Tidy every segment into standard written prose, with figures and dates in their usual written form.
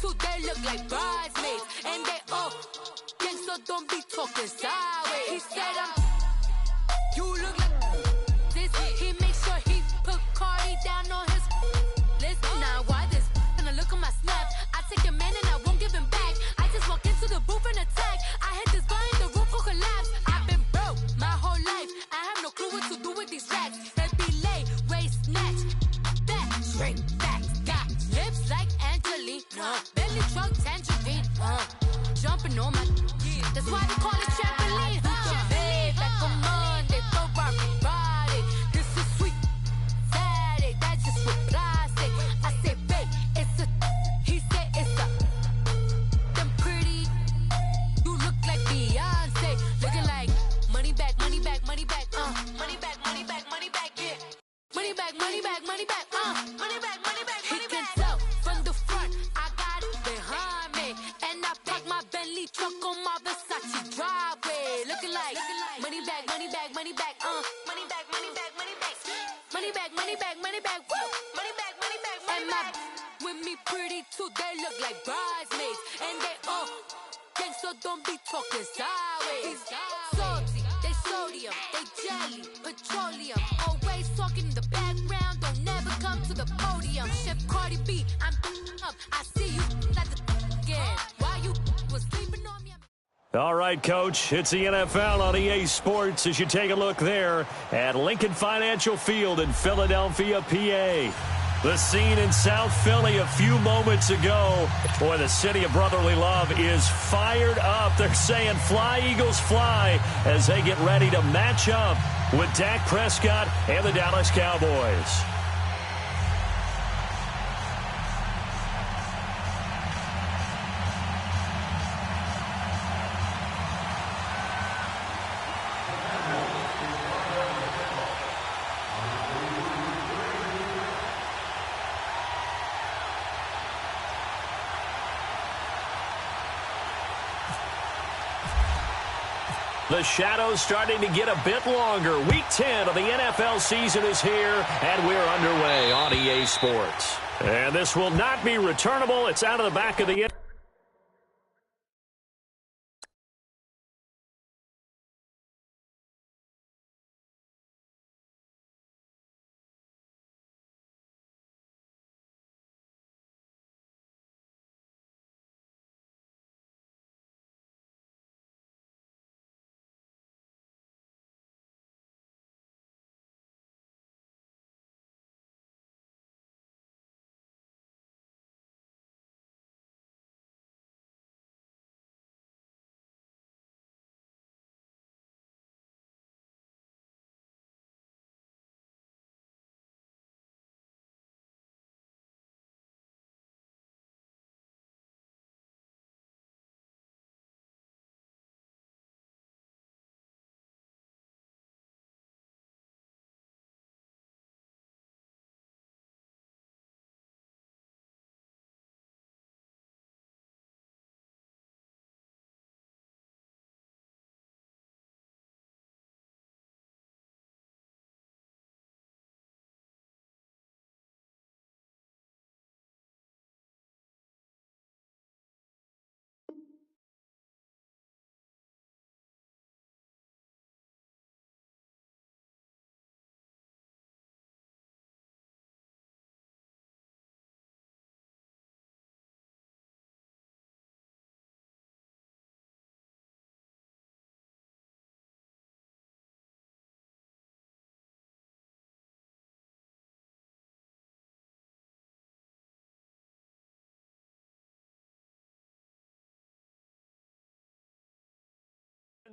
too, they look like bridesmaids. And they all gang, so don't be talking sideways. He said you look like this. He makes sure he put Cardi down on his list. Now why this? Gonna look at my snap. I take your man and I won't give him back. I just walk into the booth and attack. I hit this guy in the roof will collapse. I've been broke my whole life. I have no clue what to do with these racks. Heavy lay, waist snatch, back, straight back. Got lips like Angelina, belly truck tangerine. Jumping on my, that's why they call it trampoline. Babe, back on Monday, Ferrari Friday. This is sweet Saturday, that's just what plastic. I say, babe, it's a, he said it's a. Them pretty, you look like Beyonce, looking like money back, money back, money back, money back, money back, money back, yeah. Money back, money back, money back, money back, money back, money back. He can tell from the front, I got it behind me, and I park my Bentley truck on my Versace driveway, looking like money back, money back, money back, money back, money back, money back, money back, money back, money back, woo, money back, money back, money back. With me pretty too, they look like bridesmaids, and they all gang, so don't be talking sideways. Salty, they sodium, they jelly, petroleum, always talking in the background, don't never come to the podium. Chef Cardi B, I'm up, I see you at the again. Why you was sleeping on me? All right, Coach, it's the NFL on EA Sports as you take a look there at Lincoln Financial Field in Philadelphia, PA. The scene in South Philly a few moments ago. Boy, the city of brotherly love is fired up. They're saying fly, Eagles, fly as they get ready to match up with Dak Prescott and the Dallas Cowboys. The shadows starting to get a bit longer. Week 10 of the NFL season is here, and we're underway on EA Sports. And this will not be returnable. It's out of the back of the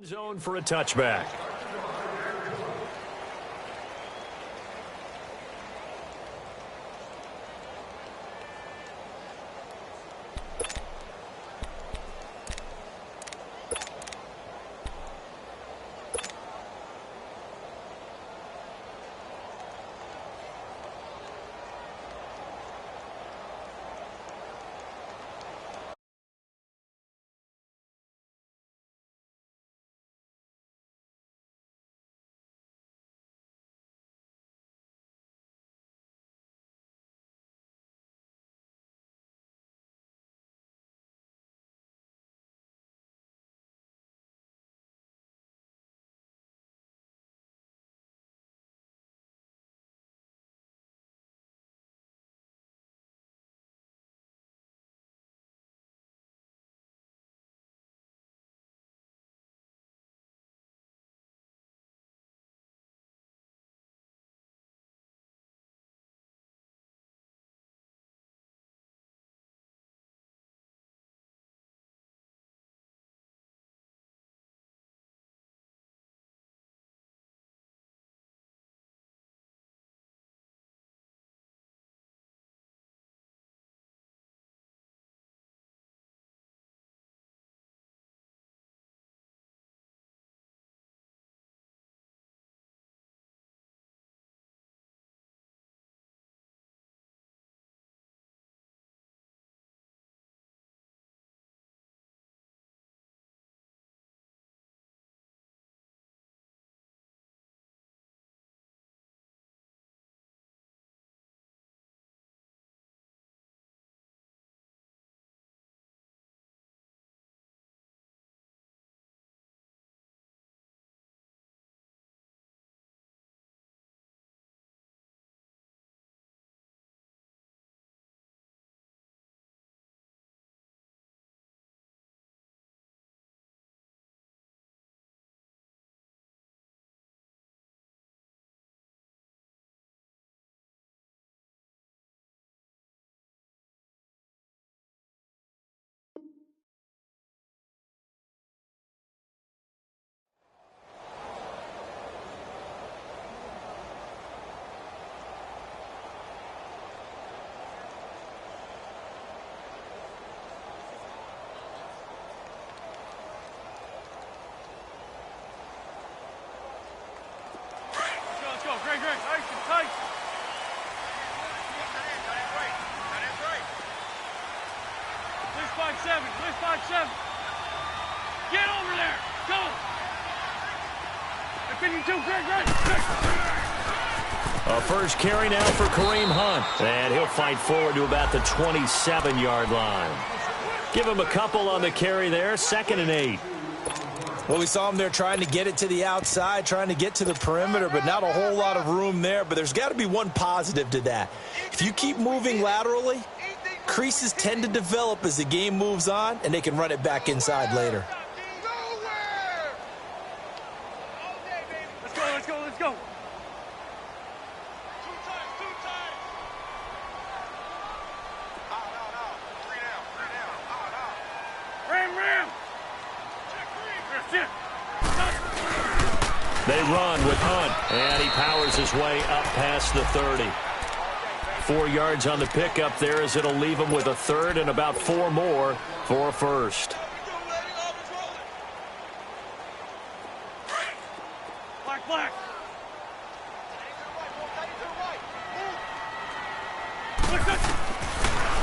zone for a touchback. 5-7. Lift 5-7. Get over there. Go. I think you too. Great. A first carry now for Kareem Hunt. And he'll fight forward to about the 27-yard line. Give him a couple on the carry there. 2nd and 8. Well, we saw him there trying to get it to the outside, trying to get to the perimeter, but not a whole lot of room there. But there's got to be one positive to that. If you keep moving laterally, creases tend to develop as the game moves on, and they can run it back inside later. Let's go. Two times. Ram. They run with Hunt, and he powers his way up past the 30. 4 yards on the pickup there as it'll leave him with a third and about 4 more for a first. Black.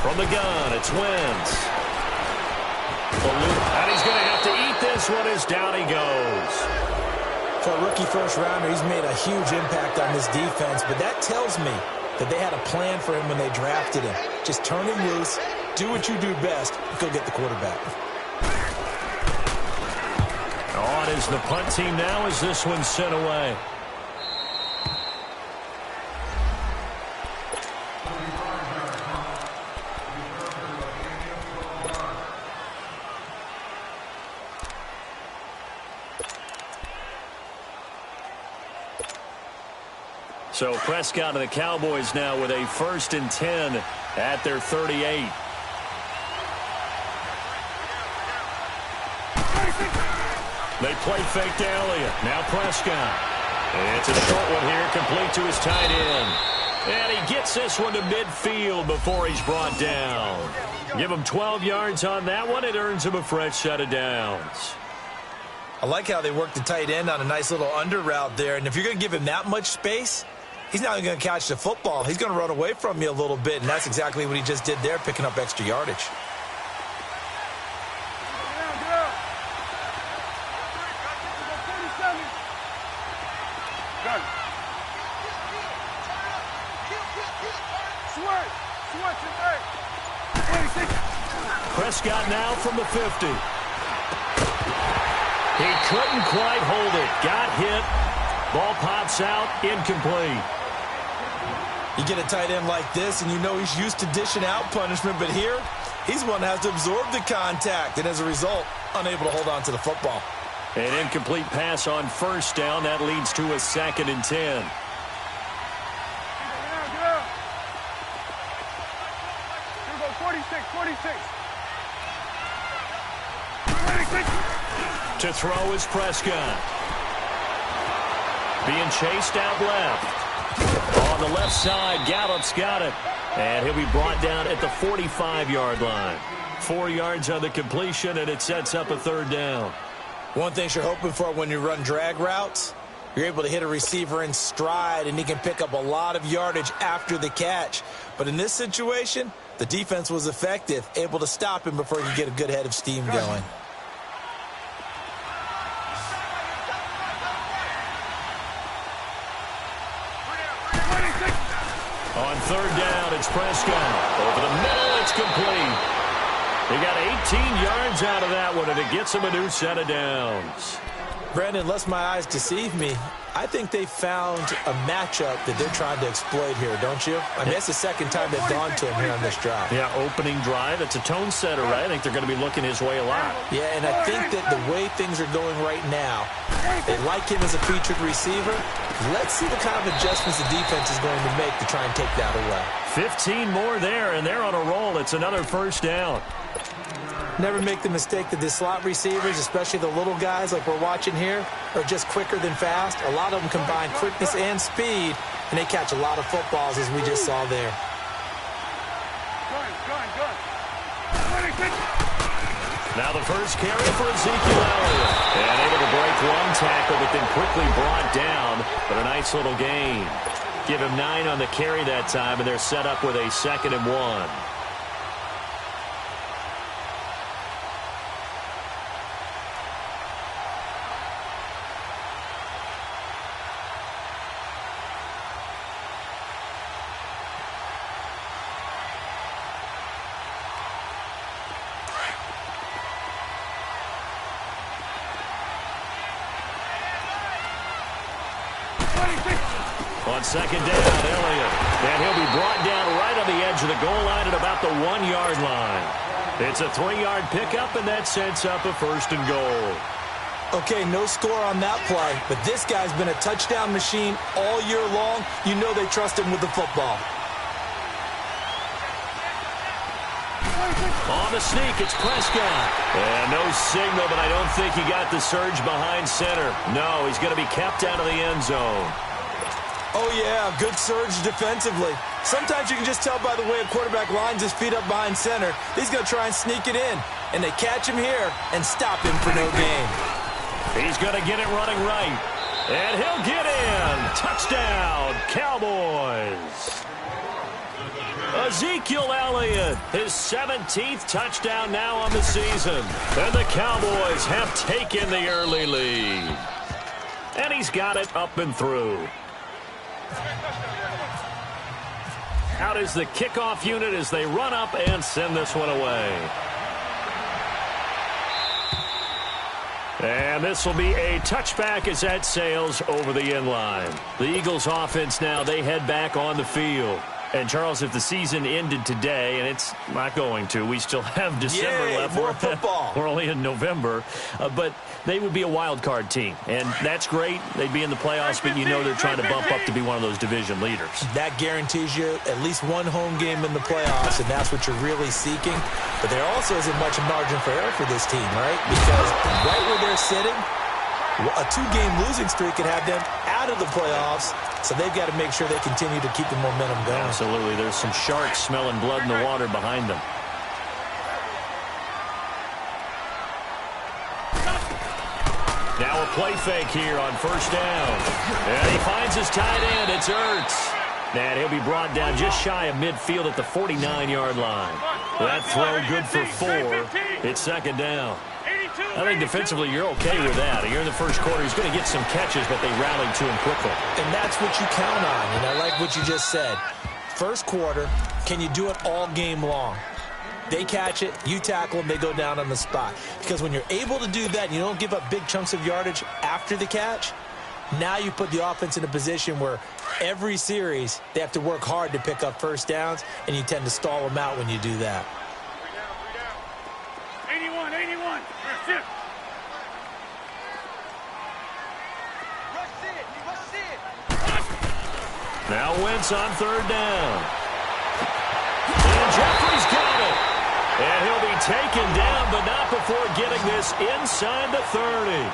From the gun, it's Wentz. And he's going to have to eat this one as down he goes. For a rookie first-rounder, he's made a huge impact on this defense, but that tells me that they had a plan for him when they drafted him. Just turn him loose, do what you do best, and go get the quarterback. On is the punt team now as this one's sent away. So Prescott and the Cowboys now with a 1st and 10 at their 38. They play fake to Elliott. Now Prescott. It's a short one here, complete to his tight end. And he gets this one to midfield before he's brought down. Give him 12 yards on that one. It earns him a fresh set of downs. I like how they work the tight end on a nice little under route there. And if you're going to give him that much space, he's not going to catch the football. He's going to run away from you a little bit, and that's exactly what he just did there, picking up extra yardage. Prescott now from the 50. He couldn't quite hold it. Got hit. Ball pops out. Incomplete. You get a tight end like this, and you know he's used to dishing out punishment, but here, he's one that has to absorb the contact, and as a result, unable to hold on to the football. An incomplete pass on 1st down. That leads to a 2nd and 10. To throw is Prescott. Being chased out left. On the left side, Gallup's got it. And he'll be brought down at the 45-yard line. 4 yards on the completion, and it sets up a 3rd down. One thing you're hoping for when you run drag routes, you're able to hit a receiver in stride, and he can pick up a lot of yardage after the catch. But in this situation, the defense was effective, able to stop him before he could get a good head of steam going. On 3rd down, it's Prescott. Over the middle, it's complete. He got 18 yards out of that one, and it gets him a new set of downs. Brandon, unless my eyes deceive me, I think they found a matchup that they're trying to exploit here, don't you? I mean, that's the 2nd time they've gone to him here on this drive. Yeah, opening drive. It's a tone setter, right? I think they're going to be looking his way a lot. Yeah, and I think that the way things are going right now, they like him as a featured receiver. Let's see the kind of adjustments the defense is going to make to try and take that away. 15 more there, and they're on a roll. It's another 1st down. Never make the mistake that the slot receivers, especially the little guys like we're watching here, are just quicker than fast. A lot of them combine quickness and speed, and they catch a lot of footballs, as we just saw there. Now the first carry for Ezekiel Elliott. And able to break one tackle, but then quickly brought down. But a nice little gain. Give him 9 on the carry that time, and they're set up with a 2nd and 1. On second down, Elliott. And he'll be brought down right on the edge of the goal line at about the 1-yard line. It's a 3-yard pickup, and that sets up a 1st and goal. Okay, no score on that play, but this guy's been a touchdown machine all year long. You know they trust him with the football. On the sneak, it's Prescott. And no signal, but I don't think he got the surge behind center. No, he's going to be kept out of the end zone. Oh, yeah, good surge defensively. Sometimes you can just tell by the way a quarterback lines his feet up behind center. He's going to try and sneak it in, and they catch him here and stop him for no gain. He's going to get it running right, and he'll get in. Touchdown, Cowboys. Ezekiel Elliott, his 17th touchdown now on the season. And the Cowboys have taken the early lead. And he's got it up and through. Out is the kickoff unit as they run up and send this one away. And this will be a touchback as that sails over the end line. The Eagles offense now, they head back on the field. And, Charles, if the season ended today, and it's not going to, we still have December left. More football. We're only in November. But they would be a wild card team. And that's great. They'd be in the playoffs, but you know they're trying to bump up to be one of those division leaders. That guarantees you at least one home game in the playoffs, and that's what you're really seeking. But there also isn't much margin for error for this team, right? Because right where they're sitting, a 2-game losing streak could have them out of the playoffs, so they've got to make sure they continue to keep the momentum going. Absolutely. There's some sharks smelling blood in the water behind them. Now a play fake here on 1st down. And he finds his tight end. It's Ertz. And he'll be brought down just shy of midfield at the 49-yard line. That throw good for 4. It's 2nd down. I think defensively you're okay with that. You're in the first quarter. He's going to get some catches, but they rallied to him quickly. And that's what you count on. And I like what you just said. First quarter, can you do it all game long? They catch it, you tackle them, they go down on the spot. Because when you're able to do that and you don't give up big chunks of yardage after the catch, now you put the offense in a position where every series they have to work hard to pick up 1st downs, and you tend to stall them out when you do that. 81. Shift. Now Wentz on 3rd down. And Jeffrey's got it. And he'll be taken down, but not before getting this inside the 30.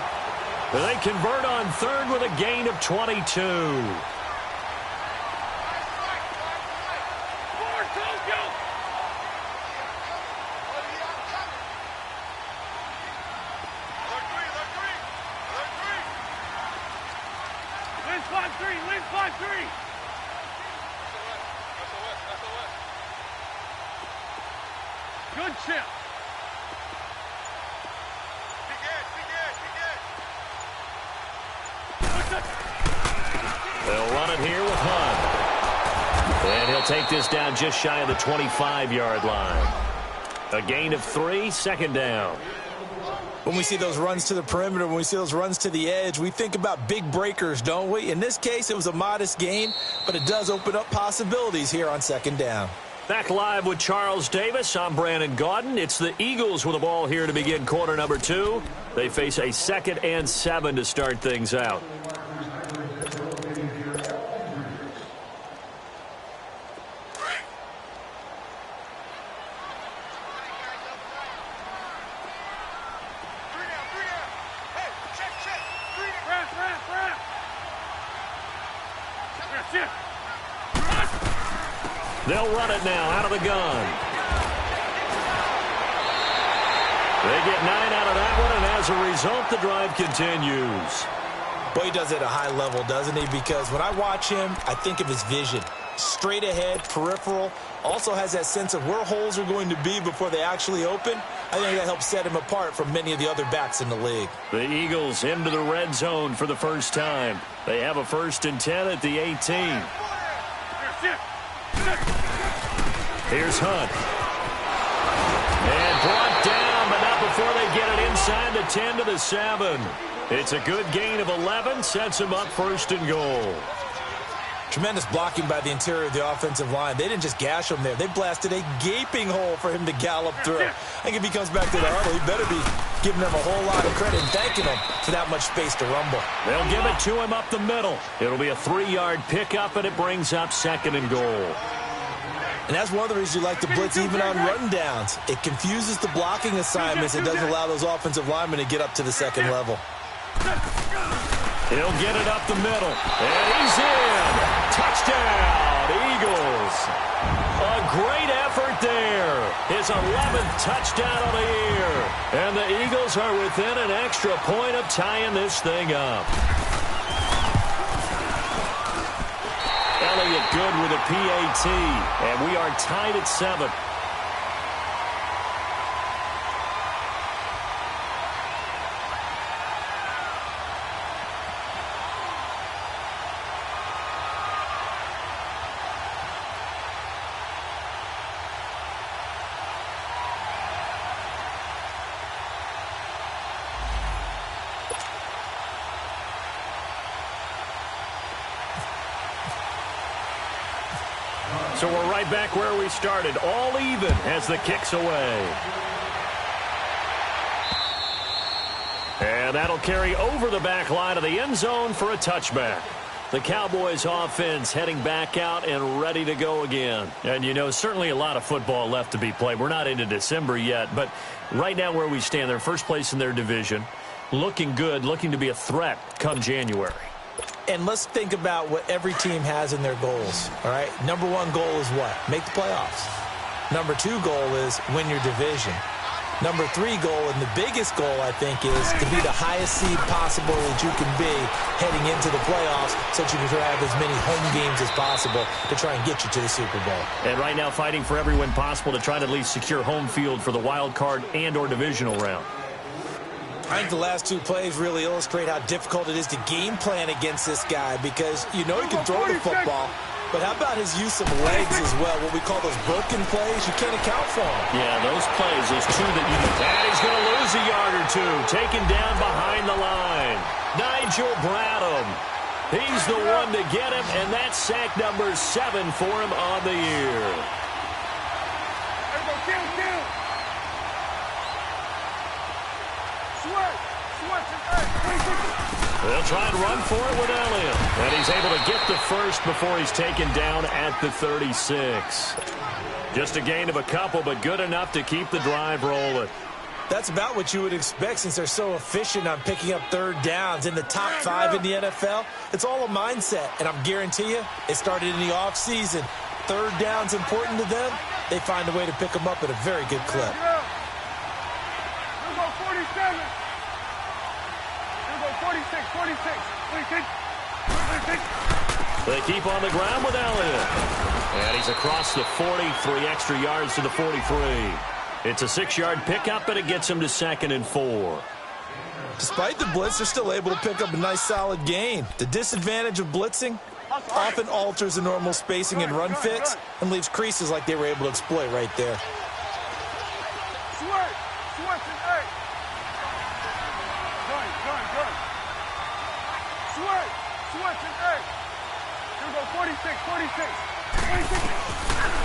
They convert on 3rd with a gain of 22. Win 5-3. Good chip. They'll run it here with Hunt. And he'll take this down just shy of the 25-yard line. A gain of 3, 2nd down. When we see those runs to the perimeter, when we see those runs to the edge, we think about big breakers, don't we? In this case, it was a modest gain, but it does open up possibilities here on 2nd down. Back live with Charles Davis. I'm Brandon Gaudin. It's the Eagles with the ball here to begin quarter number 2. They face a 2nd and 7 to start things out. They'll run it now out of the gun. They get 9 out of that one, and as a result, the drive continues. Boy, he does it at a high level, doesn't he? Because when I watch him, I think of his vision. Straight ahead, peripheral, also has that sense of where holes are going to be before they actually open. I think that helps set him apart from many of the other backs in the league. The Eagles into the red zone for the first time. They have a 1st and 10 at the 18. Here's Hunt. And brought down, but not before they get it inside the 10 to the 7. It's a good gain of 11, sets him up 1st and goal. Tremendous blocking by the interior of the offensive line. They didn't just gash him there. They blasted a gaping hole for him to gallop through. I think if he comes back to the huddle, he better be giving them a whole lot of credit and thanking them for that much space to rumble. They'll give it to him up the middle. It'll be a 3-yard pickup, and it brings up 2nd and goal. And that's one of the reasons you like to blitz even on run downs. It confuses the blocking assignments. It doesn't allow those offensive linemen to get up to the second level. He'll get it up the middle. And he's in. Touchdown, Eagles. A great effort there. His 11th touchdown of the year. And the Eagles are within an extra point of tying this thing up. Elliott good with a PAT, and we are tied at 7. So we're right back where we started, all even as the kick's away. And that'll carry over the back line of the end zone for a touchback. The Cowboys offense heading back out and ready to go again. And, you know, certainly a lot of football left to be played. We're not into December yet, but right now where we stand, they're first place in their division. Looking good, looking to be a threat come January. And let's think about what every team has in their goals, all right? Number 1 goal is what? Make the playoffs. Number 2 goal is win your division. Number 3 goal, and the biggest goal, I think, is to be the highest seed possible that you can be heading into the playoffs so that you can have as many home games as possible to try and get you to the Super Bowl. And right now fighting for every win possible to try to at least secure home field for the wild card and or divisional round. I think the last 2 plays really illustrate how difficult it is to game plan against this guy because you know he can throw the football, but how about his use of legs as well, what we call those broken plays? You can't account for them. Yeah, those plays, those 2 that you... And he's going to lose a yard or 2, taken down behind the line. Nigel Bradham. He's the one to get him, and that's sack number 7 for him on the year. They'll try and run for it with Elliott. And he's able to get the first before he's taken down at the 36. Just a gain of a couple, but good enough to keep the drive rolling. That's about what you would expect since they're so efficient on picking up 3rd downs. In the top 5 in the NFL, it's all a mindset. And I'm guarantee you, it started in the offseason. 3rd down's important to them. They find a way to pick them up at a very good clip. Here go 47. 46. They keep on the ground with Elliott. And he's across the 40, 3 extra yards to the 43. It's a 6-yard pickup, and it gets him to 2nd and 4. Despite the blitz, they're still able to pick up a nice solid gain. The disadvantage of blitzing often alters the normal spacing and run fits and leaves creases like they were able to exploit right there.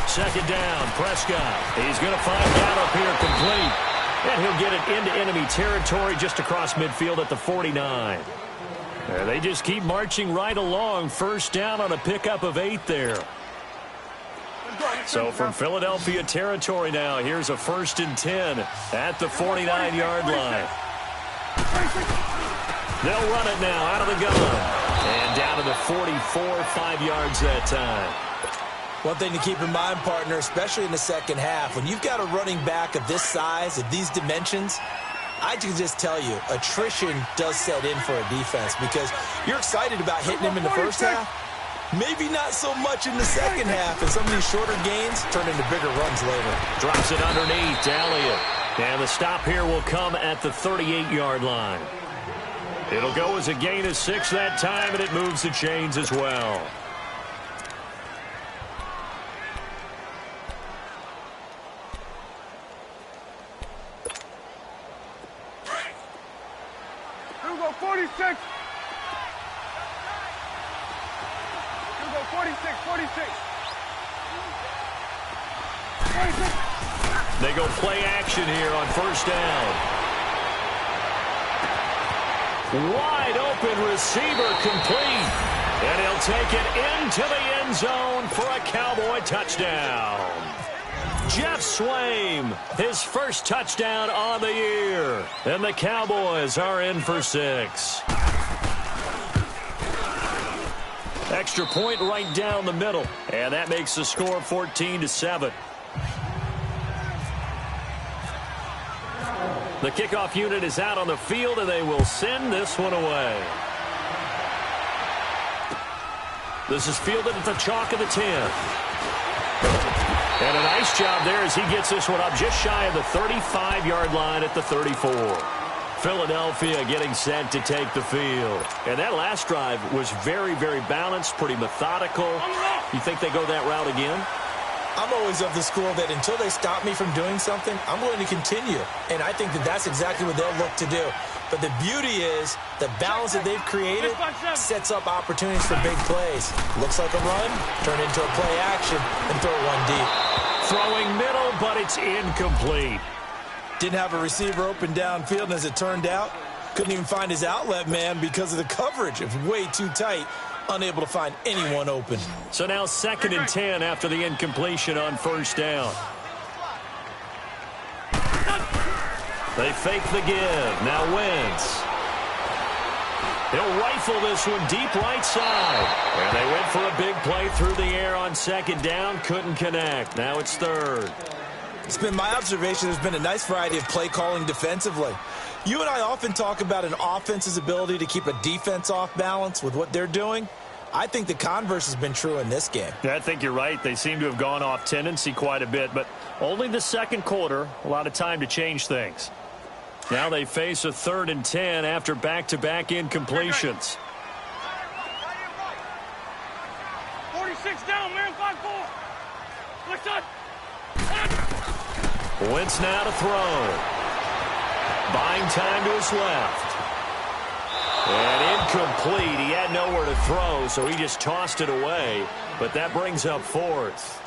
Second down, Prescott. He's going to find Gallup here complete. And he'll get it into enemy territory just across midfield at the 49. And they just keep marching right along. First down on a pickup of 8 there. So from Philadelphia territory now, here's a 1st and 10 at the 49-yard line. They'll run it now out of the gun. And down to the 44, 5 yards that time. One thing to keep in mind, partner, especially in the second half, when you've got a running back of this size, of these dimensions, I can just tell you, attrition does set in for a defense because you're excited about hitting him in the first half. Maybe not so much in the second half, and some of these shorter gains turn into bigger runs later. Drops it underneath to Elliott. And the stop here will come at the 38-yard line. It'll go as a gain of 6 that time, and it moves the chains as well. Here we go, 46. Here we go, 46. They go play action here on first down. Wide open receiver complete. And he'll take it into the end zone for a Cowboy touchdown. Jeff Swaim, his first touchdown on the year. And the Cowboys are in for 6. Extra point right down the middle. And that makes the score 14-7. The kickoff unit is out on the field, and they will send this one away. This is fielded at the chalk of the 10. And a nice job there as he gets this one up just shy of the 35-yard line at the 34. Philadelphia getting set to take the field. And that last drive was very, very balanced, pretty methodical. You think they go that route again? I'm always of the school that until they stop me from doing something, I'm going to continue. And I think that that's exactly what they'll look to do. But the beauty is the balance that they've created sets up opportunities for big plays. Looks like a run, turn into a play action, and throw one deep. Throwing middle, but it's incomplete. Didn't have a receiver open downfield, and as it turned out, couldn't even find his outlet man because of the coverage. It was way too tight. Unable to find anyone open. So now 2nd and 10 after the incompletion on first down. They fake the give. Now Wentz. He'll rifle this one deep right side. And they went for a big play through the air on 2nd down. Couldn't connect. Now it's 3rd. It's been my observation there's been a nice variety of play calling defensively. You and I often talk about an offense's ability to keep a defense off balance with what they're doing. I think the converse has been true in this game. Yeah, I think you're right. They seem to have gone off tendency quite a bit, but only the second quarter, a lot of time to change things. Now they face a 3rd and 10 after back-to-back incompletions. 46 down, man, 5-4. Left side. Wentz now to throw. Buying time to his left. And incomplete. He had nowhere to throw, so he just tossed it away. But that brings up 4th.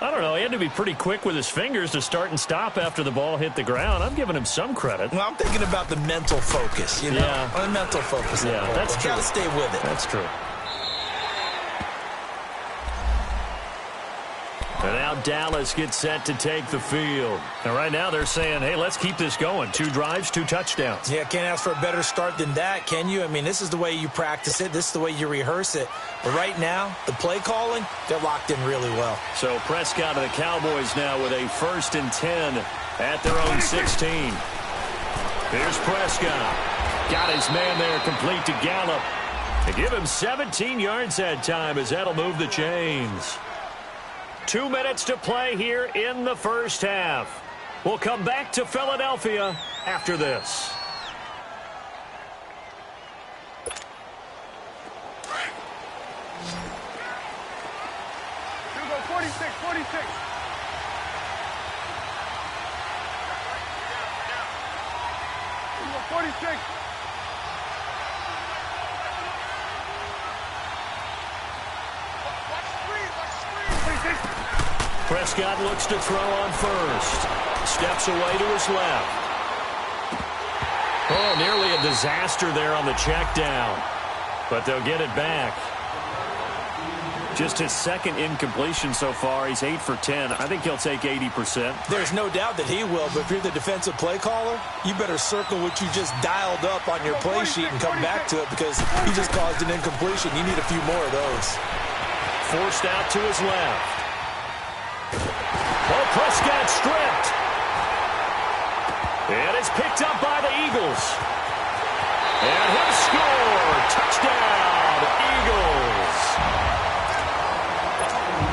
I don't know. He had to be pretty quick with his fingers to start and stop after the ball hit the ground. I'm giving him some credit. Well, I'm thinking about the mental focus, you know? Yeah. The mental focus. Yeah, that's true. Got to stay with it. That's true. And now Dallas gets set to take the field. And right now they're saying, hey, let's keep this going. 2 drives, 2 touchdowns. Yeah, can't ask for a better start than that, can you? I mean, this is the way you practice it. This is the way you rehearse it. But right now, the play calling, they're locked in really well. So Prescott and the Cowboys now with a 1st and 10 at their own 16. Here's Prescott. Got his man there complete to Gallup. To give him 17 yards that time as that'll move the chains. 2 minutes to play here in the first half. We'll come back to Philadelphia after this. Here we go, 46, 46. Here we go, 46. Prescott looks to throw on first. Steps away to his left. Oh, nearly a disaster there on the check down. But they'll get it back. Just his 2nd incompletion so far. He's 8 for 10. I think he'll take 80%. There's no doubt that he will, but if you're the defensive play caller, you better circle what you just dialed up on your play sheet and come back to it because he just caused an incompletion. You need a few more of those. Forced out to his left. Oh, Prescott stripped. And it's picked up by the Eagles. And he'll score. Touchdown, Eagles.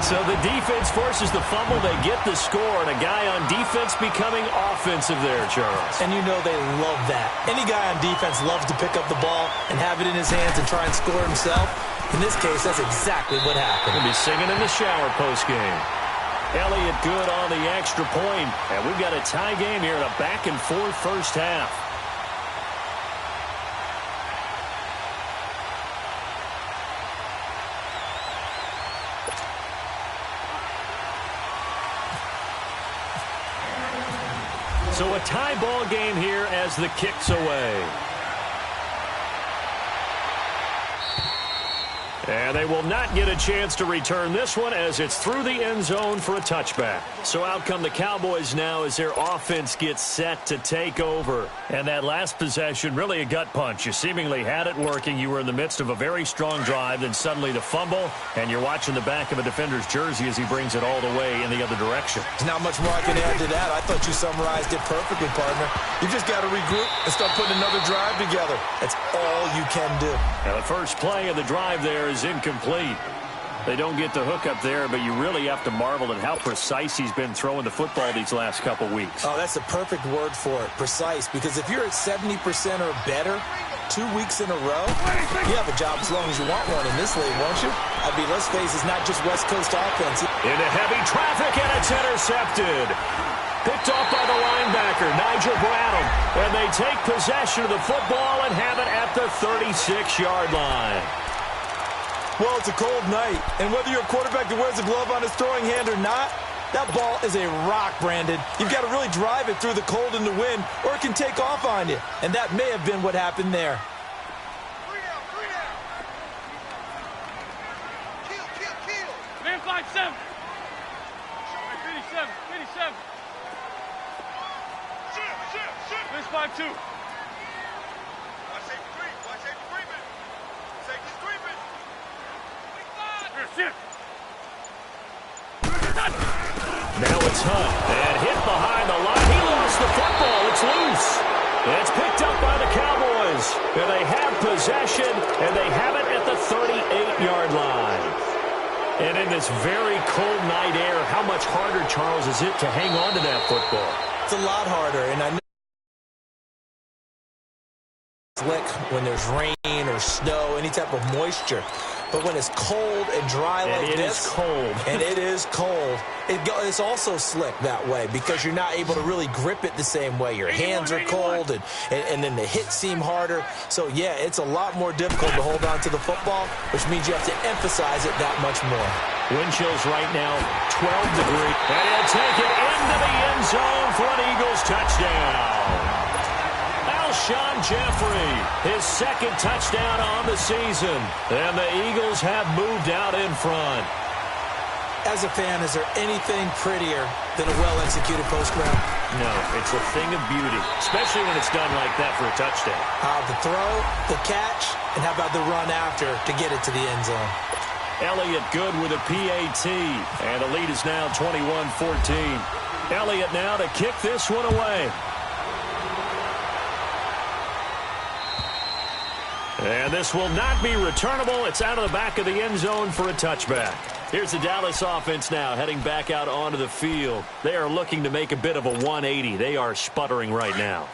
So the defense forces the fumble. They get the score. And a guy on defense becoming offensive there, Charles. And you know they love that. Any guy on defense loves to pick up the ball and have it in his hands and try and score himself. In this case, that's exactly what happened. He'll be singing in the shower postgame. Elliott good on the extra point. And we've got a tie game here in a back-and-forth first half. So a tie ball game here as the kick's away. And they will not get a chance to return this one as it's through the end zone for a touchback. So out come the Cowboys now as their offense gets set to take over. And that last possession, really a gut punch. You seemingly had it working. You were in the midst of a very strong drive, then suddenly the fumble, and you're watching the back of a defender's jersey as he brings it all the way in the other direction. There's not much more I can add to that. I thought you summarized it perfectly, partner. You just got to regroup and start putting another drive together. That's all you can do. Now the first play of the drive there is incomplete. They don't get the hook up there, but you really have to marvel at how precise he's been throwing the football these last couple weeks. Oh, that's the perfect word for it, precise, because if you're at 70% or better 2 weeks in a row, you have a job as long as you want one in this league, won't you? I mean, let's face it, it's not just West Coast offense. Into heavy traffic, and it's intercepted. Picked off by the linebacker, Nigel Bradham. And they take possession of the football and have it at the 36-yard line. Well, it's a cold night, and whether you're a quarterback that wears a glove on his throwing hand or not, that ball is a rock, Brandon. You've got to really drive it through the cold and the wind, or it can take off on you. And that may have been what happened there. Kill. Man 5-7. 57. This 5-2. Now it's Hunt, and hit behind the line. He lost the football. It's loose. It's picked up by the Cowboys. And they have possession, and they have it at the 38-yard line. And in this very cold night air, how much harder, Charles, is it to hang on to that football? It's a lot harder, and I know it's slick when there's rain or snow, any type of moisture. But when it's cold and dry like this, and it is cold, it's also slick that way because you're not able to really grip it the same way. Your hands are cold, and then the hits seem harder. So, yeah, it's a lot more difficult to hold on to the football, which means you have to emphasize it that much more. Wind chills right now, 12 degrees. And he'll take it into the end zone for an Eagles touchdown. Alshon Jeffrey, his second touchdown on the season. And the Eagles have moved out in front. As a fan, is there anything prettier than a well-executed post route? No, it's a thing of beauty, especially when it's done like that for a touchdown. The throw, the catch, and how about the run after to get it to the end zone? Elliott good with a PAT, and the lead is now 21-14. Elliott now to kick this one away. And this will not be returnable. It's out of the back of the end zone for a touchback. Here's the Dallas offense now heading back out onto the field. They are looking to make a bit of a 180. They are sputtering right now.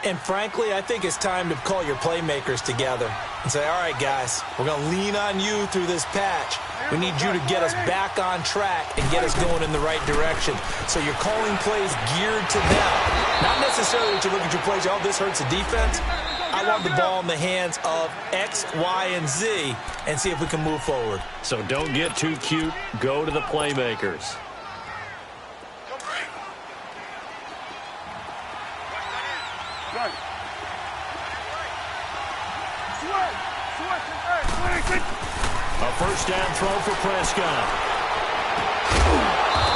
And frankly, I think it's time to call your playmakers together and say, all right, guys, we're going to lean on you through this patch. We need you to get us back on track and get us going in the right direction. So you're calling plays geared to them. Not necessarily that you look at your plays, oh, this hurts the defense. I want the ball in the hands of X, Y, and Z and see if we can move forward. So don't get too cute. Go to the playmakers. A first down throw for Prescott.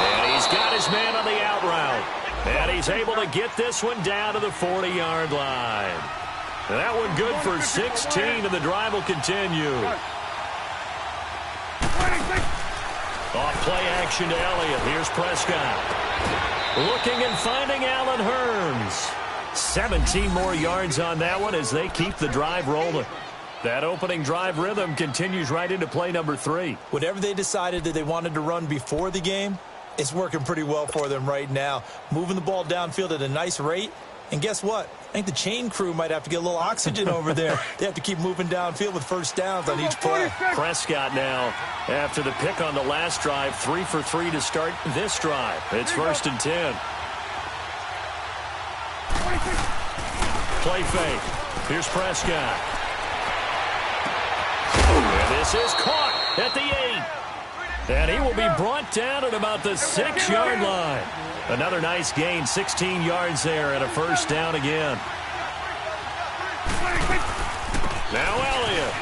And he's got his man on the out route. And he's able to get this one down to the 40-yard line. That one good for 16, and the drive will continue. Off play action to Elliott. Here's Prescott. Looking and finding Allen Hurns. 17 more yards on that one as they keep the drive rolling. That opening drive rhythm continues right into play number 3. Whatever they decided that they wanted to run before the game, it's working pretty well for them right now. Moving the ball downfield at a nice rate. And guess what? I think the chain crew might have to get a little oxygen over there. They have to keep moving downfield with first downs on each play. Prescott now, after the pick on the last drive, 3 for 3 to start this drive. It's 1st and 10. Play fake. Here's Prescott. And this is caught at the 8. And he will be brought down at about the 6-yard line. Another nice gain, 16 yards there, and a first down again. Now Elliott.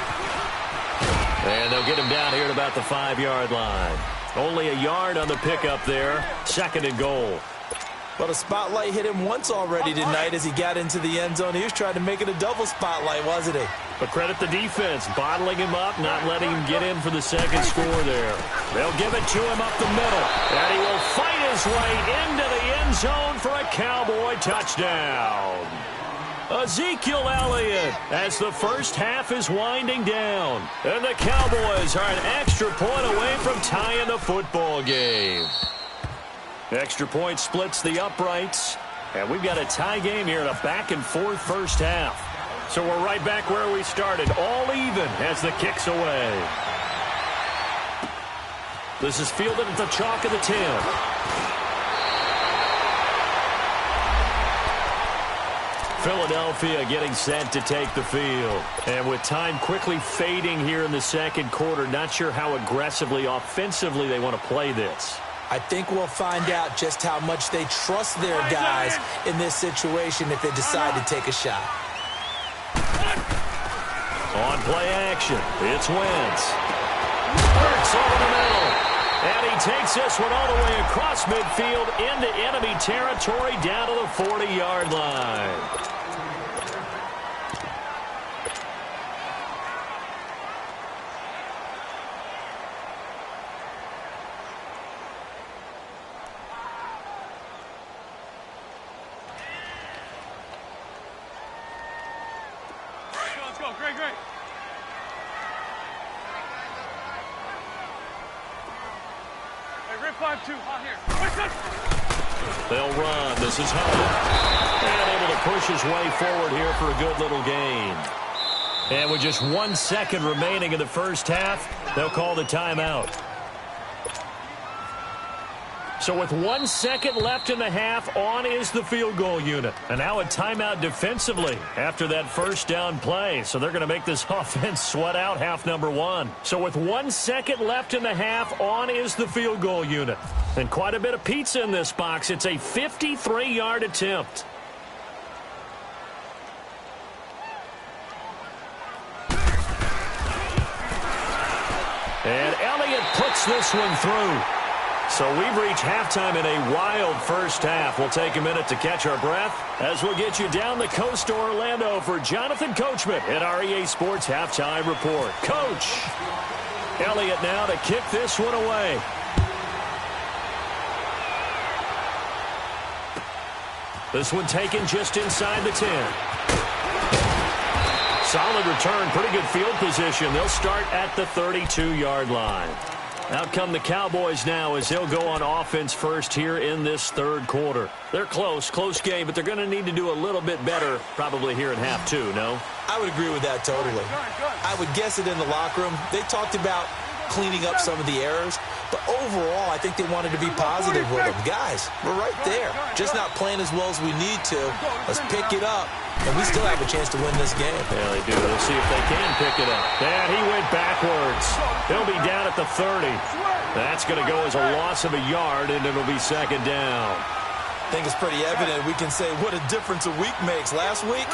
And they'll get him down here at about the 5-yard line. Only a yard on the pickup there. 2nd and goal. Well, the spotlight hit him once already tonight as he got into the end zone. He was trying to make it a double spotlight, wasn't he? But credit the defense, bottling him up, not letting him get in for the second score there. They'll give it to him up the middle. And he will fight his way into the end zone for a Cowboy touchdown. Ezekiel Elliott as the first half is winding down. And the Cowboys are an extra point away from tying the football game. Extra point splits the uprights. And we've got a tie game here in a back-and-forth first half. So we're right back where we started, all even as the kick's away. This is fielded at the chalk of the 10. Philadelphia getting set to take the field. And with time quickly fading here in the second quarter, not sure how aggressively, offensively they want to play this. I think we'll find out just how much they trust their guys in this situation if they decide to take a shot. On play action, it's Wentz. Works over the middle. And he takes this one all the way across midfield into enemy territory down to the 40-yard line. Great. Hey, rip 5-2, hot here. They'll run. This is Hunt. And able to push his way forward here for a good little gain. And with just 1 second remaining in the first half, they'll call the timeout. So with 1 second left in the half, on is the field goal unit. And now a timeout defensively after that first down play. So they're going to make this offense sweat out half number 1. So with 1 second left in the half, on is the field goal unit. And quite a bit of pizza in this box. It's a 53-yard attempt. And Elliott puts this one through. So we've reached halftime in a wild first half. We'll take a minute to catch our breath as we'll get you down the coast to Orlando for Jonathan Coachman at our EA Sports Halftime Report. Coach, Elliott now to kick this one away. This one taken just inside the 10. Solid return, pretty good field position. They'll start at the 32-yard line. Out come the Cowboys now as they'll go on offense first here in this third quarter. They're close game, but they're going to need to do a little bit better probably here in half 2, no? I would agree with that totally. I would guess it in the locker room. They talked about cleaning up some of the errors, but overall I think they wanted to be positive with them. Guys, we're right there. Just not playing as well as we need to. Let's pick it up, and we still have a chance to win this game. Yeah, they do. We'll see if they can pick it up. And he went backwards. He'll be down at the 30. That's going to go as a loss of a yard, and it'll be second down. I think it's pretty evident. We can say what a difference a week makes. Last week,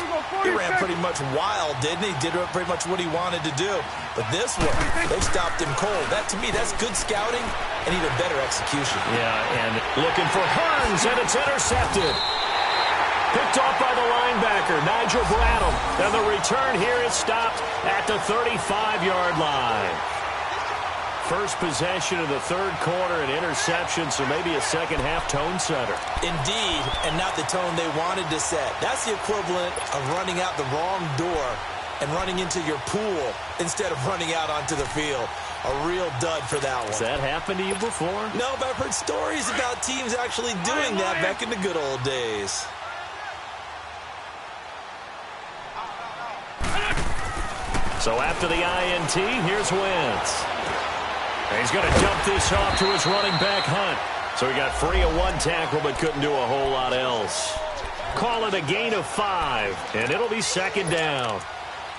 he ran pretty much wild, didn't he? Did pretty much what he wanted to do. But this one, they stopped him cold. That, to me, that's good scouting and even better execution. Yeah, and looking for Hearns, and it's intercepted. Picked off by the linebacker, Nigel Bradham. And the return here is stopped at the 35-yard line. First possession of the third quarter, an interception, so maybe a second-half tone setter. Indeed, and not the tone they wanted to set. That's the equivalent of running out the wrong door and running into your pool instead of running out onto the field. A real dud for that one. Has that happened to you before? No, but I've heard stories about teams actually doing that back in the good old days. So after the INT, here's Wentz. And he's going to dump this off to his running back, Hunt. So he got free of one tackle but couldn't do a whole lot else. Call it a gain of 5, and it'll be second down.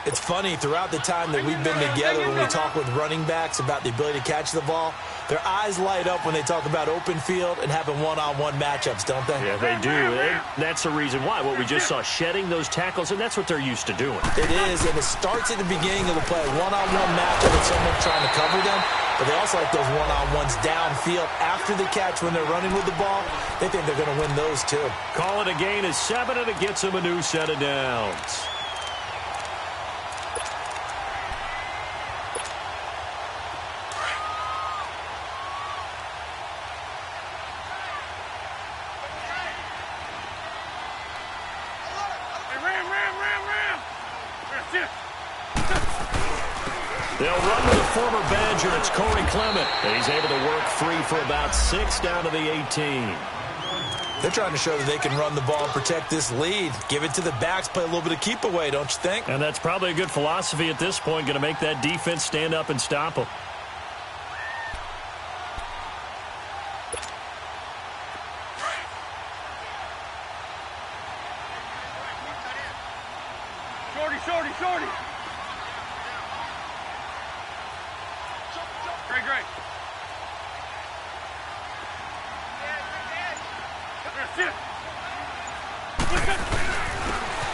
It's funny, throughout the time that we've been together, when we talk with running backs about the ability to catch the ball, their eyes light up when they talk about open field and having one-on-one matchups, don't they? Yeah, they do. And that's the reason why. What we just saw, shedding those tackles, and that's what they're used to doing. It is, and it starts at the beginning of the play. One-on-one matchup with someone trying to cover them, but they also like those one-on-ones downfield after the catch when they're running with the ball. They think they're going to win those, too. Call it a gain of 7, and it gets them a new set of downs. They'll run to the former Badger. It's Corey Clement. He's able to work free for about 6 down to the 18. They're trying to show that they can run the ball and protect this lead. Give it to the backs, play a little bit of keep away, don't you think? And that's probably a good philosophy at this point, going to make that defense stand up and stop them. Shorty. Great.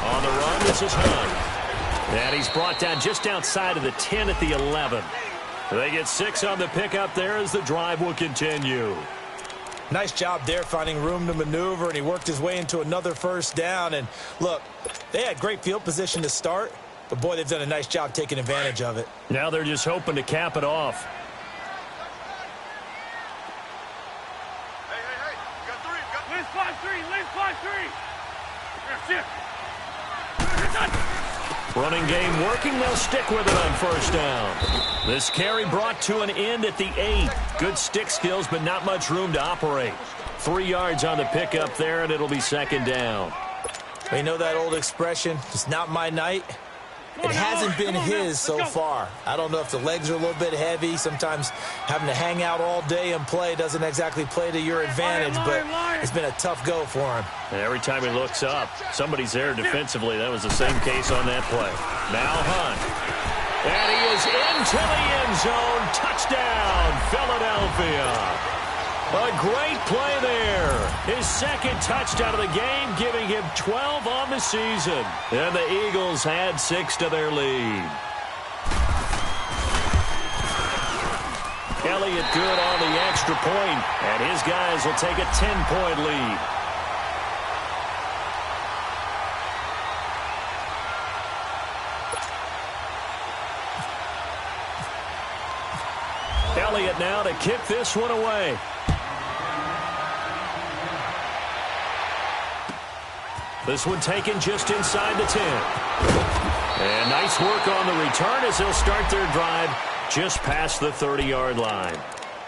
On the run, this is Hunt. And he's brought down just outside of the 10 at the 11. They get 6 on the pickup there as the drive will continue. Nice job there finding room to maneuver, and he worked his way into another first down. And look, they had great field position to start, but boy, they've done a nice job taking advantage of it. Now they're just hoping to cap it off. Running game working. They'll stick with it on first down. This carry brought to an end at the 8. Good stick skills, but not much room to operate. 3 yards on the pickup there, and it'll be second down. You know that old expression, it's not my night? It hasn't been his so far. I don't know if the legs are a little bit heavy. Sometimes having to hang out all day and play doesn't exactly play to your advantage, but it's been a tough go for him. And every time he looks up, somebody's there defensively. That was the same case on that play. Now Hunt. And he is into the end zone. Touchdown, Philadelphia. A great play there. His second touchdown of the game, giving him 12 on the season. And the Eagles add 6 to their lead. Elliott good on the extra point, and his guys will take a 10-point lead. Elliott now to kick this one away. This one taken just inside the 10. And nice work on the return as they'll start their drive just past the 30-yard line.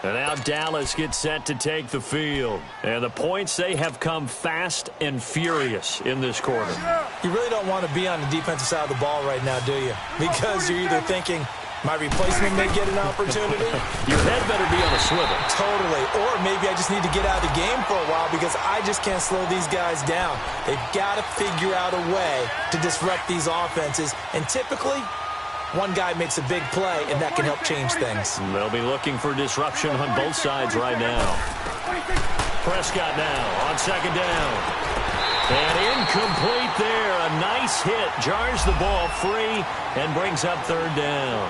And now Dallas gets set to take the field. And the points, they have come fast and furious in this quarter. You really don't want to be on the defensive side of the ball right now, do you? Because you're either thinking, my replacement may get an opportunity. Your head better be on a swivel. Totally. Or maybe I just need to get out of the game for a while because I just can't slow these guys down. They've got to figure out a way to disrupt these offenses. And typically, one guy makes a big play, and that can help change things. They'll be looking for disruption on both sides right now. Prescott now on second down. And incomplete there. A nice hit. Jars the ball free and brings up third down.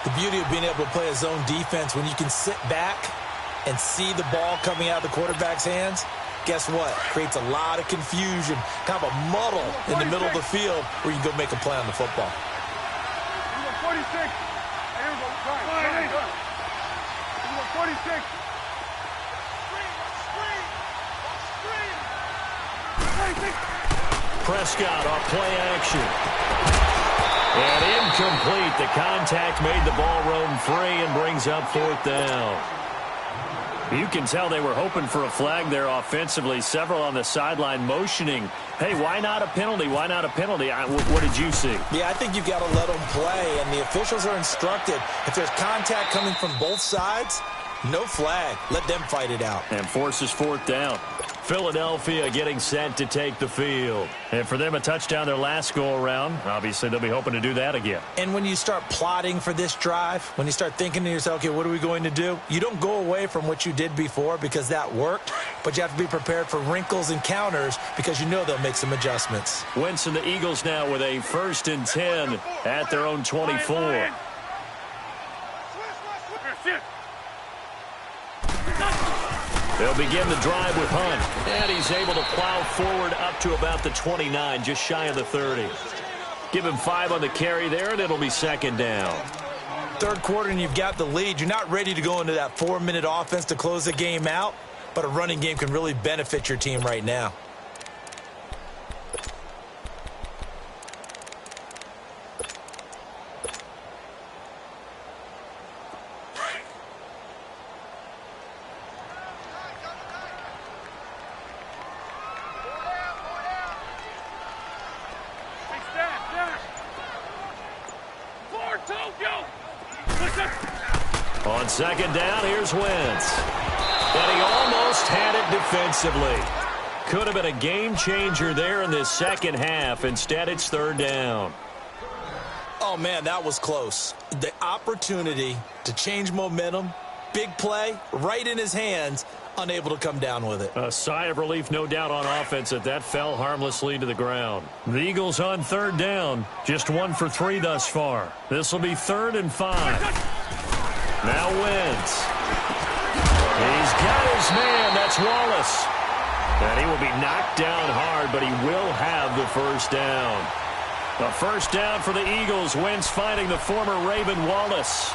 The beauty of being able to play a zone defense when you can sit back and see the ball coming out of the quarterback's hands, guess what? Creates a lot of confusion, kind of a muddle in the middle of the field where you can go make a play on the football. 46. Here we go. 46. Prescott off play action. And incomplete. The contact made the ball roam free and brings up fourth down. You can tell they were hoping for a flag there offensively. Several on the sideline motioning. Hey, why not a penalty? Why not a penalty? What did you see? Yeah, I think you've got to let them play, and the officials are instructed. If there's contact coming from both sides, No flag. Let them fight it out. And forces fourth down. Philadelphia getting set to take the field. And for them, a touchdown their last go-around. Obviously, they'll be hoping to do that again. And when you start plotting for this drive, when you start thinking to yourself, okay, what are we going to do? You don't go away from what you did before because that worked, but you have to be prepared for wrinkles and counters because you know they'll make some adjustments. Wentz and the Eagles now with a 1st and 10 at their own 24. They'll begin the drive with Hunt, and he's able to plow forward up to about the 29, just shy of the 30. Give him 5 on the carry there, and it'll be 2nd down. Third quarter, and you've got the lead. You're not ready to go into that 4-minute offense to close the game out, but a running game can really benefit your team right now. On 2nd down, here's Wentz. And he almost had it defensively. Could have been a game changer there in this second half. Instead, it's 3rd down. Oh, man, that was close. The opportunity to change momentum, big play, right in his hands, unable to come down with it. A sigh of relief, no doubt, on offense that fell harmlessly to the ground. The Eagles on 3rd down, just 1 for 3 thus far. This will be 3rd and 5. Now Wentz. He's got his man. That's Wallace. And he will be knocked down hard, but he will have the 1st down. The 1st down for the Eagles. Wentz finding the former Raven Wallace.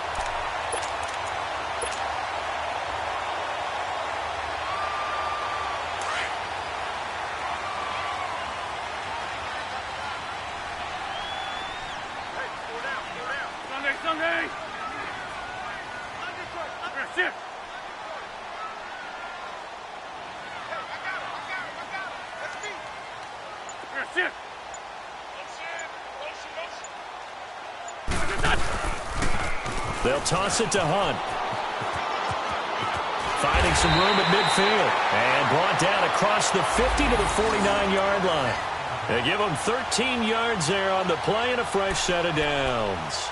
Sunday! Sit! Sit! They'll toss it to Hunt. Finding some room at midfield. And brought down across the 50 to the 49-yard line. They give him 13 yards there on the play and a fresh set of downs.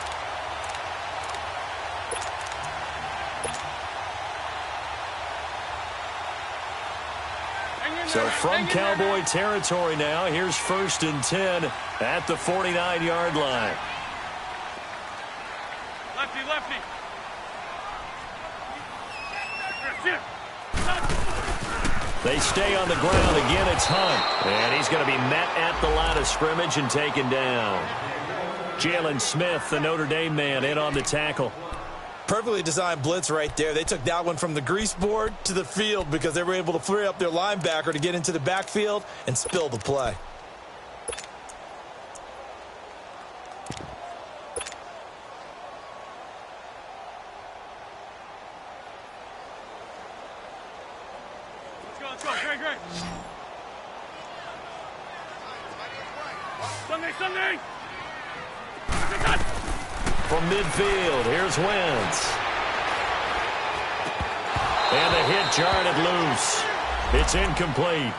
So from Cowboy territory now, here's 1st and 10 at the 49-yard line. Lefty, lefty. They stay on the ground. Again, it's Hunt. And he's going to be met at the line of scrimmage and taken down. Jalen Smith, the Notre Dame man, in on the tackle. Perfectly designed blitz right there. They took that one from the grease board to the field because they were able to free up their linebacker to get into the backfield and spill the play. Let's go. Great. Sunday! From midfield, here's Wentz. And the hit jarred it loose. It's incomplete.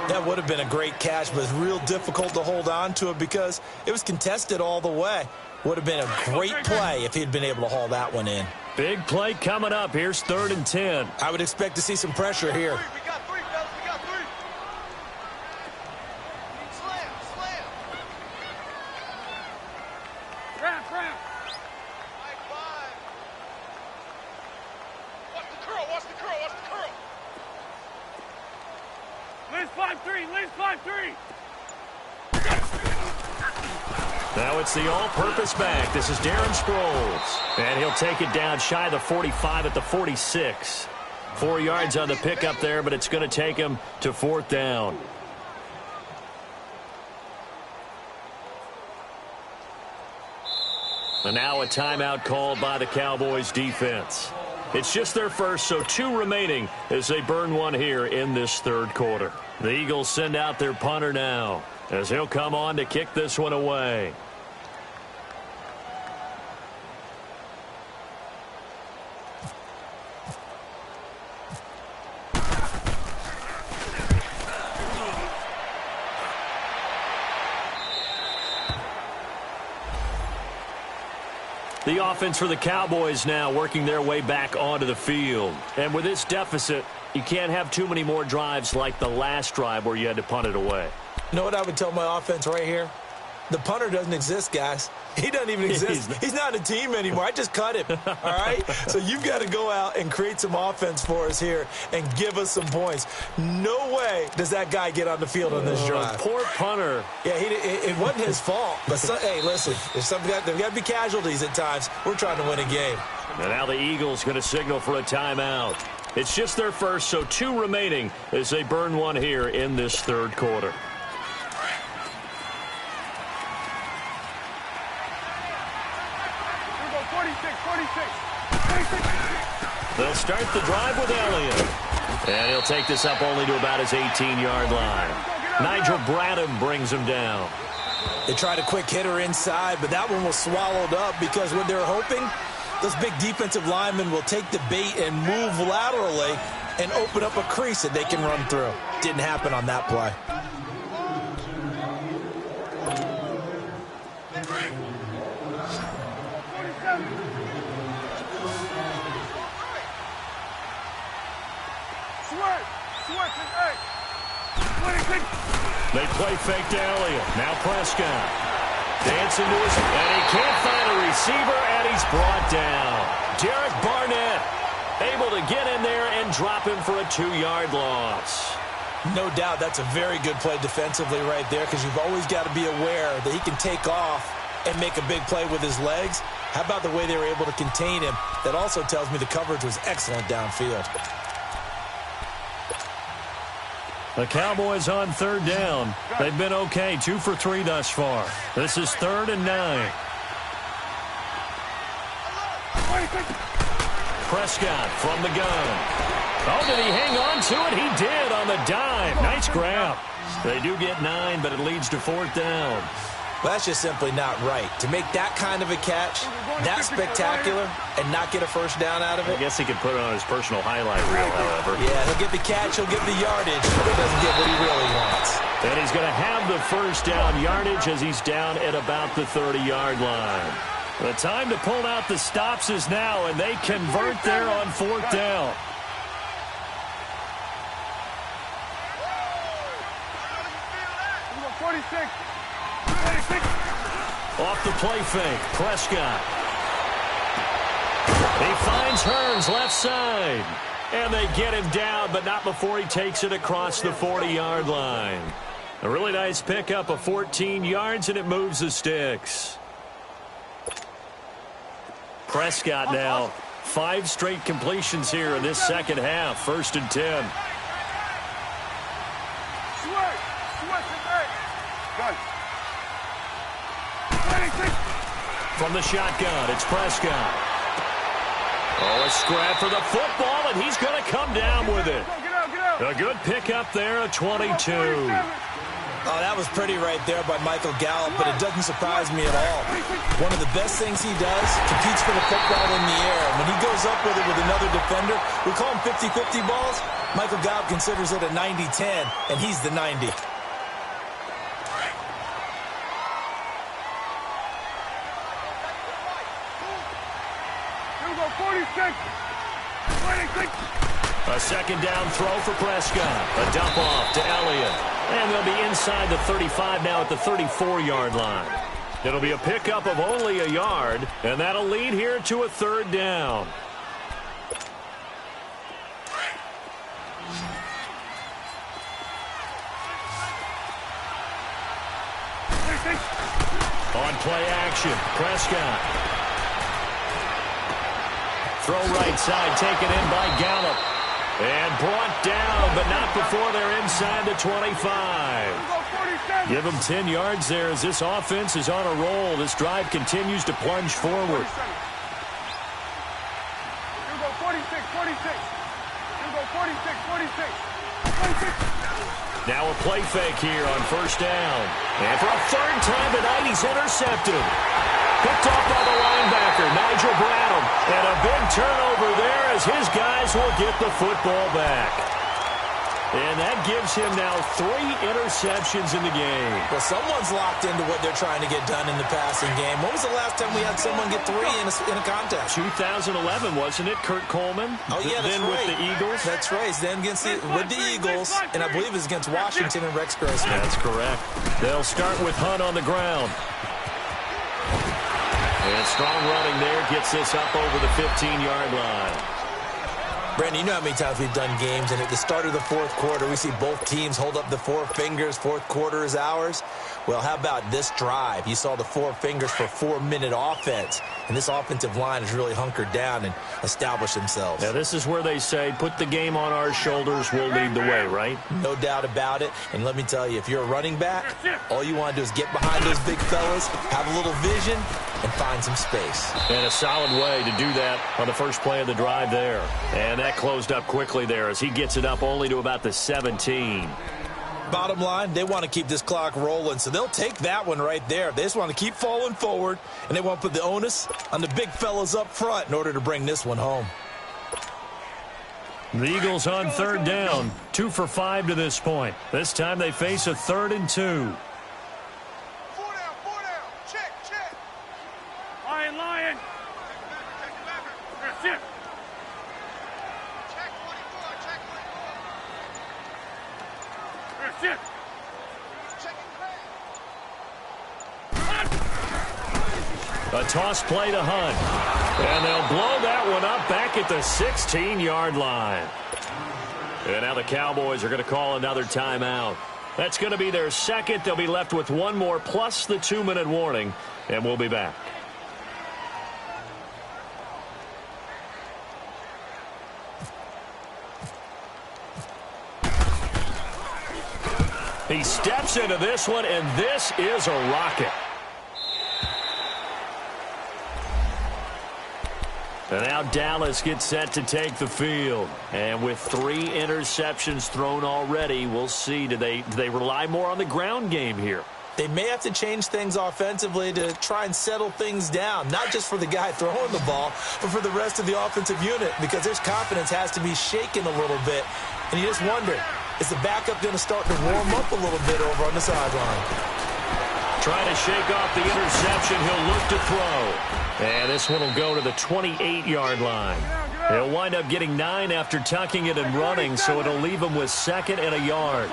That would have been a great catch, but it's real difficult to hold on to it because it was contested all the way. Would have been a great play if he'd been able to haul that one in. Big play coming up. Here's 3rd and 10. I would expect to see some pressure here. We got 3, fellas. We got 3. Slam. Cramp. Watch the curl. Liz 5-3. Now it's the all-purpose back. This is Darren Sproles. And he'll take it down shy of the 45 at the 46. 4 yards on the pickup there, but it's going to take him to 4th down. And now a timeout called by the Cowboys defense. It's just their first, so 2 remaining as they burn one here in this 3rd quarter. The Eagles send out their punter now as he'll come on to kick this one away. The offense for the Cowboys now working their way back onto the field. And with this deficit, you can't have too many more drives like the last drive where you had to punt it away. You know what I would tell my offense right here? The punter doesn't exist, guys. He doesn't even exist. He's not a team anymore. I just cut him, all right? So you've got to go out and create some offense for us here and give us some points. No way does that guy get on the field on this drive. Poor punter. Yeah, it wasn't his fault. But, hey, listen, there's got to be casualties at times. We're trying to win a game. And now the Eagles going to signal for a timeout. It's just their first, so 2 remaining as they burn one here in this third quarter. They'll start the drive with Elliott. And he'll take this up only to about his 18-yard line. Nigel Bradham brings him down. They tried a quick hitter inside, but that one was swallowed up because what they're hoping, those big defensive linemen will take the bait and move laterally and open up a crease that they can run through. Didn't happen on that play. They play fake to Elliott. Now Prescott. Dancing to his... And he can't find a receiver, and he's brought down. Derek Barnett able to get in there and drop him for a 2-yard loss. No doubt that's a very good play defensively right there because you've always got to be aware that he can take off and make a big play with his legs. How about the way they were able to contain him? That also tells me the coverage was excellent downfield. The Cowboys on third down. They've been okay, 2 for 3 thus far. This is 3rd and 9. Prescott from the gun. Oh, did he hang on to it? He did on the dime. Nice grab. They do get 9, but it leads to 4th down. Well, that's just simply not right. To make that kind of a catch, that spectacular, and not get a first down out of it. I guess he could put it on his personal highlight reel, however. Yeah, he'll get the catch, he'll get the yardage, but he doesn't get what he really wants. And he's going to have the first down yardage as he's down at about the 30-yard line. The time to pull out the stops is now, and they convert there on 4th down. Off the play fake, Prescott. He finds Hearns left side. And they get him down, but not before he takes it across the 40-yard line. A really nice pickup of 14 yards, and it moves the sticks. Prescott now, 5 straight completions here in this second half. 1st and 10. From the shotgun, it's Prescott. Oh, a scrap for the football, and he's going to come down with it. A good pickup there, a 22. Oh, that was pretty right there by Michael Gallup, but it doesn't surprise me at all. One of the best things he does, competes for the football in the air. When he goes up with it with another defender, we call him 50-50 balls. Michael Gallup considers it a 90-10, and he's the 90. A second down throw for Prescott. A dump off to Elliott. And they'll be inside the 35 now at the 34-yard line. It'll be a pickup of only a yard, and that'll lead here to a 3rd down. On play action, Prescott. Throw right side, taken in by Gallup. And brought down, but not before they're inside the 25. Give them 10 yards there as this offense is on a roll. This drive continues to plunge forward. Now a play fake here on 1st down. And for a 3rd time tonight, he's intercepted. Picked off by the linebacker, Nigel Bradham. And a big turnover there as his guys will get the football back. And that gives him now 3 interceptions in the game. Well, someone's locked into what they're trying to get done in the passing game. When was the last time we had someone get 3 in a contest? 2011, wasn't it? Kurt Coleman? Oh, yeah, that's then right. with the Eagles? That's right. Then with the Eagles, and I believe it was against Washington and Rex Grossman. That's correct. They'll start with Hunt on the ground. And strong running there gets this up over the 15-yard line. Brandon, you know how many times we've done games, and at the start of the fourth quarter, we see both teams hold up the 4 fingers, fourth quarter is ours. Well, how about this drive? You saw the 4 fingers for 4-minute offense, and this offensive line has really hunkered down and established themselves. Now, this is where they say, put the game on our shoulders, we'll lead the way, right? No doubt about it, and let me tell you, if you're a running back, all you want to do is get behind those big fellas, have a little vision, and find some space. And a solid way to do that on the first play of the drive there. And that closed up quickly there as he gets it up only to about the 17. Bottom line, they want to keep this clock rolling, so they'll take that one right there. They just want to keep falling forward, and they want to put the onus on the big fellas up front in order to bring this one home. The Eagles on 3rd down, 2 for 5 to this point. This time they face a 3rd and 2. Lion. That's it. That's it. A toss play to Hunt. And they'll blow that one up back at the 16-yard line. And now the Cowboys are going to call another timeout. That's going to be their second. They'll be left with 1 more plus the 2-minute warning. And we'll be back. He steps into this one, and this is a rocket. And now Dallas gets set to take the field. And with 3 interceptions thrown already, we'll see. Do they rely more on the ground game here? They may have to change things offensively to try and settle things down, not just for the guy throwing the ball, but for the rest of the offensive unit, because their confidence has to be shaken a little bit. And you just wonder, is the backup going to start to warm up a little bit over on the sideline? Trying to shake off the interception. He'll look to throw. And this one will go to the 28-yard line. He'll wind up getting 9 after tucking it and running, so it'll leave him with 2nd and a yard.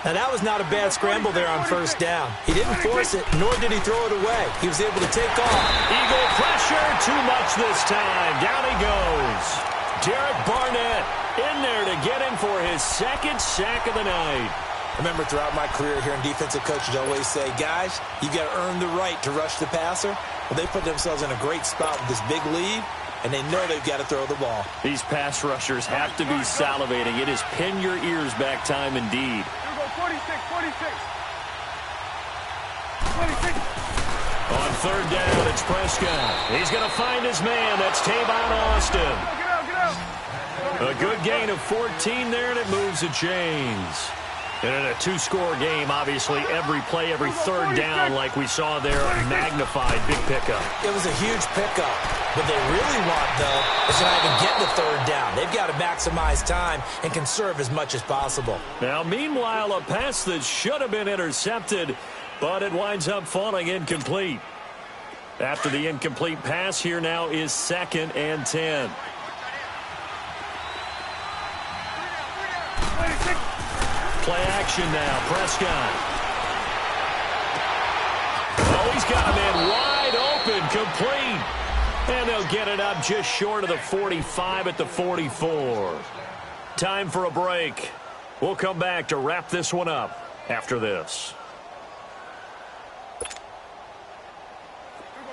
Now, that was not a bad scramble there on 1st down. He didn't force it, nor did he throw it away. He was able to take off. Eagle pressure, too much this time. Down he goes. Derek Barnett in there to get him for his 2nd sack of the night. Remember, throughout my career here in defensive coaches, I always say, guys, you got to earn the right to rush the passer. Well, they put themselves in a great spot with this big lead, and they know they've got to throw the ball. These pass rushers have to be salivating. It is pin your ears back time indeed. 46. On 3rd down, it's Prescott. He's going to find his man. That's Tavon Austin. Get out. A good gain of 14 there, and it moves the chains. And in a 2-score game, obviously, every play, every 3rd down, like we saw there, magnified big pickup. It was a huge pickup. What they really want, though, is to not even get the 3rd down. They've got to maximize time and conserve as much as possible. Now, meanwhile, a pass that should have been intercepted, but it winds up falling incomplete. After the incomplete pass, here now is 2nd and 10. Play action now, Prescott. Oh, he's got a man wide open, complete. And they'll get it up just short of the 45 at the 44. Time for a break. We'll come back to wrap this one up after this.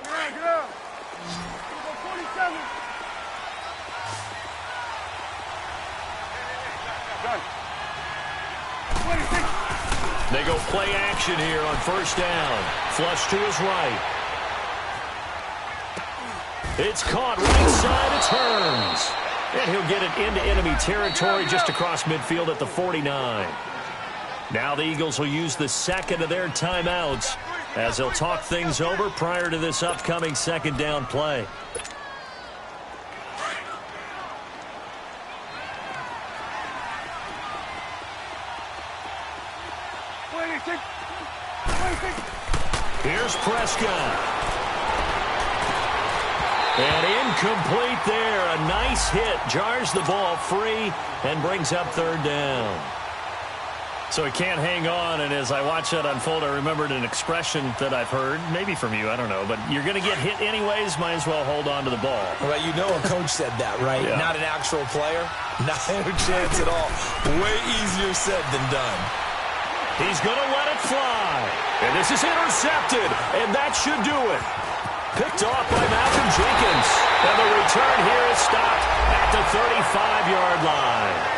Get out. 47. Done. They go play action here on 1st down. Flush to his right. It's caught right side. It turns. And he'll get it into enemy territory just across midfield at the 49. Now the Eagles will use the 2nd of their timeouts as they'll talk things over prior to this upcoming 2nd down play. Here's Prescott. And incomplete there. A nice hit. Jars the ball free and brings up third down. So he can't hang on, and as I watch that unfold, I remembered an expression that I've heard, maybe from you, I don't know, but you're going to get hit anyways, might as well hold on to the ball. Well, you know a coach said that, right? Yeah. Not an actual player. Not a chance at all. Way easier said than done. He's going to let it fly. And this is intercepted, and that should do it. Picked off by Malcolm Jenkins. And the return here is stopped at the 35-yard line.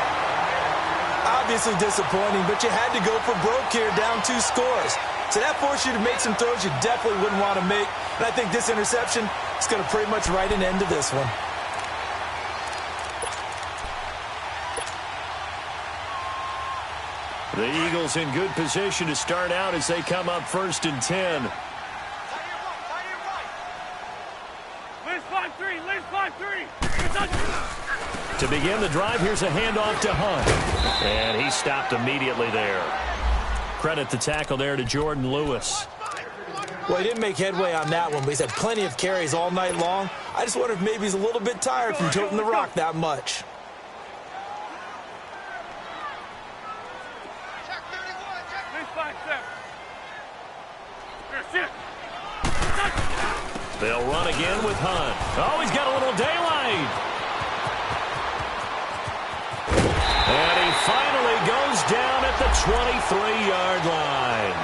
Obviously disappointing, but you had to go for broke here, down 2 scores. So that forced you to make some throws you definitely wouldn't want to make. And I think this interception is going to pretty much write an end to this one. The Eagles in good position to start out as they come up 1st and 10. Liz 5-3, Liz 5-3. To begin the drive, here's a handoff to Hunt. And he stopped immediately there. Credit the tackle there to Jordan Lewis. Well, he didn't make headway on that one, but he's had plenty of carries all night long. I just wonder if maybe he's a little bit tired from toting the rock that much. Liz 5-7. They'll run again with Hunt. Oh, he's got a little daylight. And he finally goes down at the 23-yard line.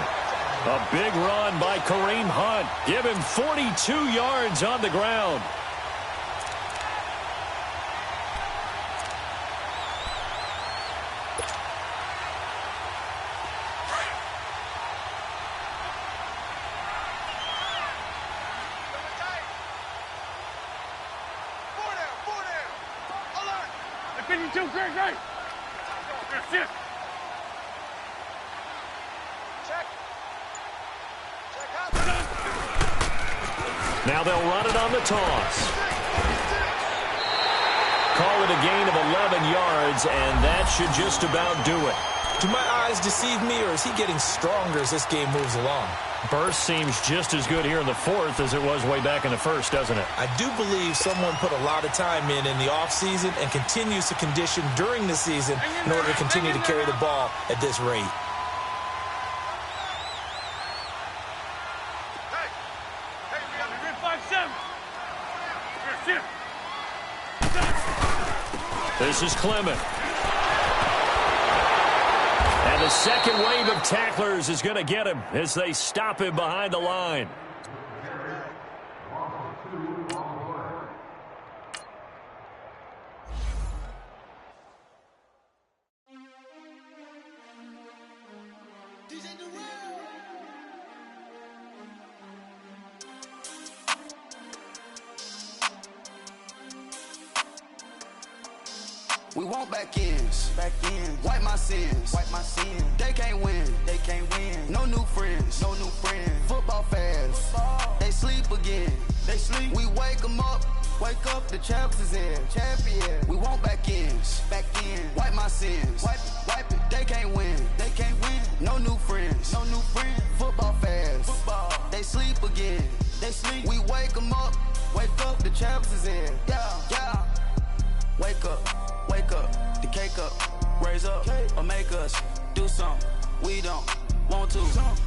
A big run by Kareem Hunt. Give him 42 yards on the ground. Great. That's it. Check. Now they'll run it on the toss. Call it a gain of 11 yards, and that should just about do it. Do my eyes deceive me, or is he getting stronger as this game moves along? Burst seems just as good here in the 4th as it was way back in the 1st, doesn't it? I do believe someone put a lot of time in the offseason and continues to condition during the season in order to continue to carry the ball at this rate. This is Clement. And the second wave of tacklers is going to get him as they stop him behind the line. We want back ends. Wipe my sins. They can't win. No new friends. Football fans. They sleep again. We wake them up. The champs is in. Champion. We want back ends. Wipe my sins. Wipe it. They can't win. No new friends. Football fans. They sleep again. We wake them up. The champs is in. Yeah. Wake up, the cake up, raise up, or make us do something we don't want to.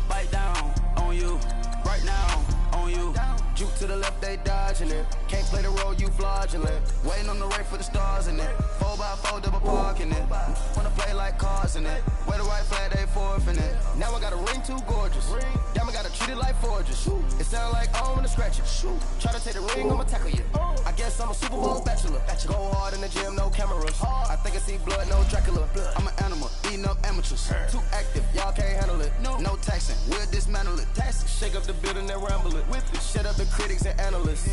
Bite down on you, right now on you. Juke to the left, they dodging it. Can't play the role, you fraudulent. Waiting on the right for the stars in it. 4x4 double parking it. Wanna play like cars in it. Wear the white flag, they forfeit it. Now I got a ring too gorgeous. Damn, I gotta treat it like forges. It sound like I wanna scratch it. Try to take the ring, I'ma tackle you. I guess I'm a Super Bowl bachelor. Go hard in the gym, no cameras. I think I see blood, no Dracula. I'm an animal, eating up amateurs. Too active, y'all can't handle it. No taxing, we'll dismantle it. Shake up the building and ramble it. Whip it, shut up the critics and analysts.